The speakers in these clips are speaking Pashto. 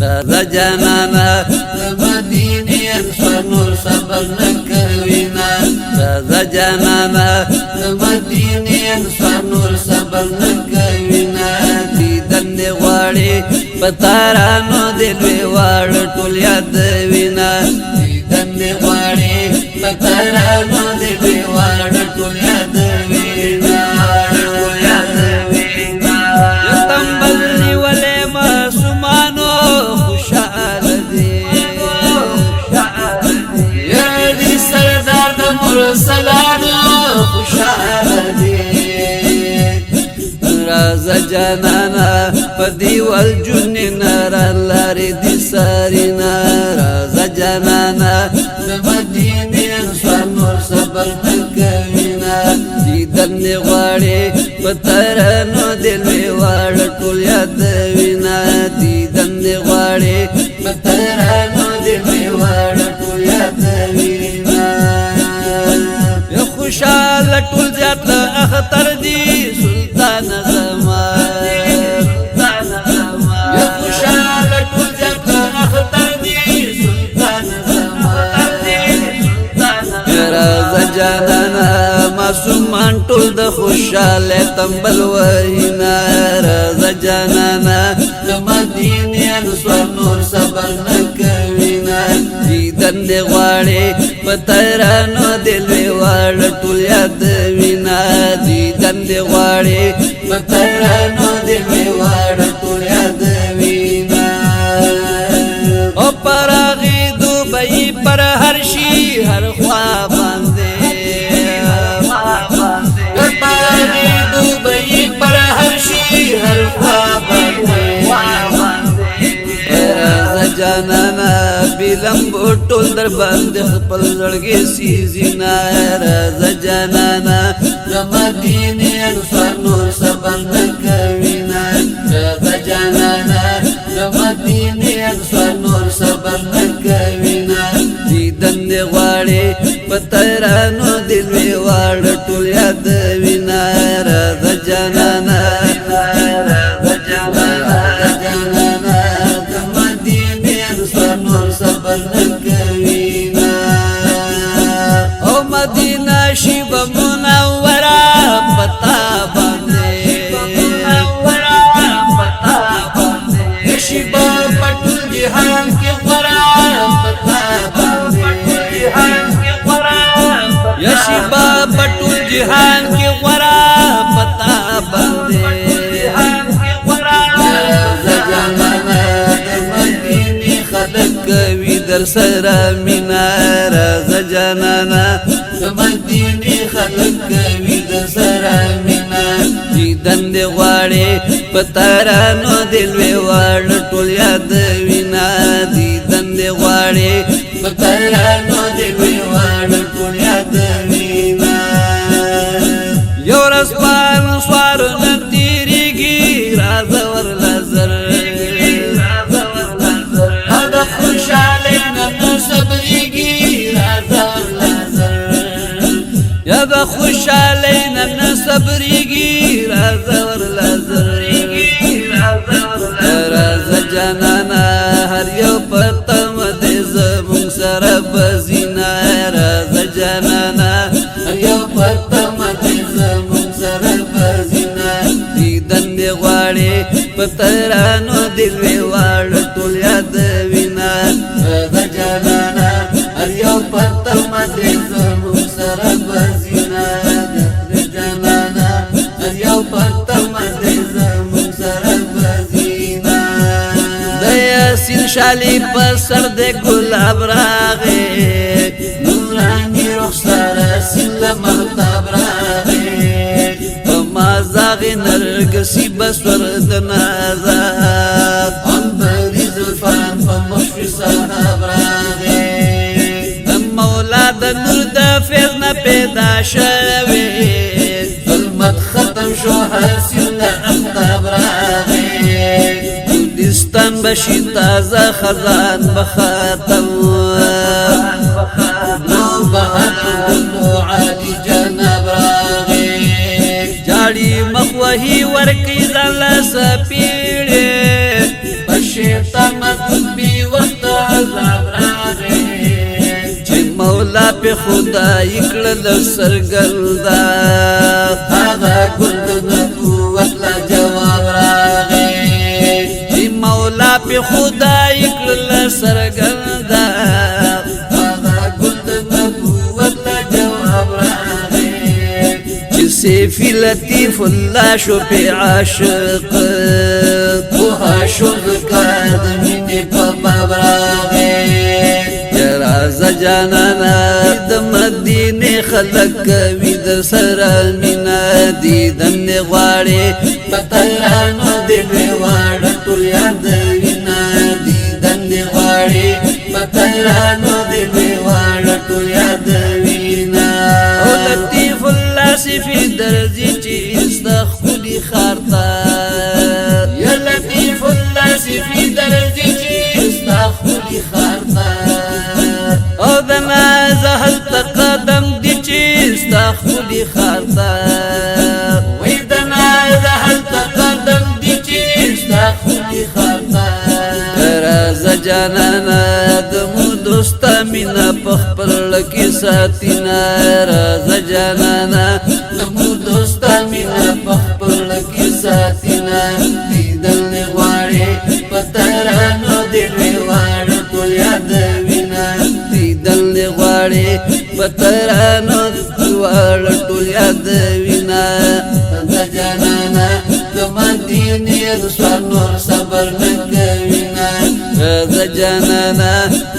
رازا جانانا مدینی انسانور صبر نکوینا رازا جانانا مدینی انسانور صبر نکوینا دیدن دی غواړي پتارانو دلوی واړ ټول یاد وینا دیدن دی غواړي پتارانو دلوی واړ ټول یاد وینا سلانو خوشحال دی رازا جانانا پدی والجننا رالاری دی سارینا رازا جانانا مدینی انسانور صبر نکوینا دیدن دی غواړي پترانو دلوی واړ ټول یاد وینا دیدن دی غواړي پترانو دلوی واړ ټول یاد وینا خوشحال ټول زیات اختر دی سلطان زمان یا خوشحال ټول زیات اختر دی سلطان زمان رازا جانانا معصومان ټول د خوشحال تنبل وینا رازا جانانا مدینی انسوار نور صبر نکوینا دیدن دی غواړي پترانو دلوی واړ ټول یاد وینا دیدن دی غواړي پترانو دلوی واړ ټول یاد وینا او پراغي دوبئی پر هر شي هر خوا باندې پراغي دوبئی پر هر شي هر خوا باندې جانانا بیلمبو ټول در باندې خپل زړګي سیزینا رازا جانانا مدینی انسوار نور صبر نکوینا رازا جانانا مدینی انسوار نور صبر نکوینا دیدن دی غواړي پترانو دلوی واړ ټول یاد وینا رازا جانانا رازا جانانا صبر نکوینا او مدینہ شیب منورہ پتا باندے شیب پٹل جہان کے غرا پتا باندے یا شیب پٹل جہان کے غرا پتا باندے کوي در سره مینا رازا جانانا مدینی خلق کوي در سره مینا دیدن دی غواړي پترانو دلوی واړ ټول یاد وینا دیدن دی غواړي پترانو دلوی واړ ټول یاد وینا یو ورځ په سوار نه تیریږي رازا ورلا زر یا با خوشحالینا نصبریگی رازا ورلا زریگی رازا جانانا هر یو پتم دی زمون سر بزینا رازا جانانا هر یو پتم دی زمون سر بزینا دیدن دی غواړي پترانو دلوی واړ ټول یاد وینا رازا جانانا هر یو پتم دی زمون سر بزینا جانانا هر یو پتم دی زمون سر بزینا د یاسین شالی په سر د ګلاب راغې نورانی رخسار سل مرتب راغې ما زاغ نرګسی بسور د نازات انبری زلفان په مشفي صاحب راغې مولا د نور د فیض نه پیدا شوی ظلمت ختم شو حسین اختاب راغې دستان بشی تازه خزان بختم نو بحث عالی جناب راغې جاړي مخوهی ورکی زل سپیړې بشیر شتا مطلبی وقت عذاب راغی چې مولا په خدای کړل سرګردا هغه ګل د نبوت لا جواب راغی چې مولا په خدای کړل سرګردا هغه ګل د نبوت لا جواب راغی چې سیفی لطیف الله شو په عاشق وها شوق کاد مینې په باب راغی راز جانانا د مدینه خلق کوي د سره مینا دیدن غواړي پتلانو دې واړه ټول یاد وینا دیدن غواړي پتلانو دې واړه ټول یاد وینا او لطیف الله صفی درځي چې استخلی خارتا یا لطیف الله صفی درځي چې استخلی خارتا او د نازه تقدم دي چې استخلی خارتا وې د نازه تقدم دي چې استخلی خارتا راز جانانا د مو دوست مینا پخپل لکی ساتینا راز جانانا د مو دوست مینا پخپل کی ساتینا دیدل غواړي پترانو دې واړه ټول یاد وینا دیدل غواړي پترانو واړه ټول یاد وینا د جانانا د مدینه رسول نور صبر نکوینا راز جانانا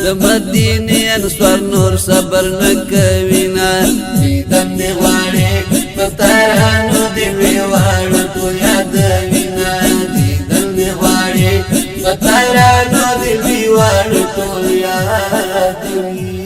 د مدینه انصار نور صبر نکوینا دیدن غواړي پترانو دې واړه ټول یاد وینا دیدن غواړي پترانو دې واړه ټول یاد وینا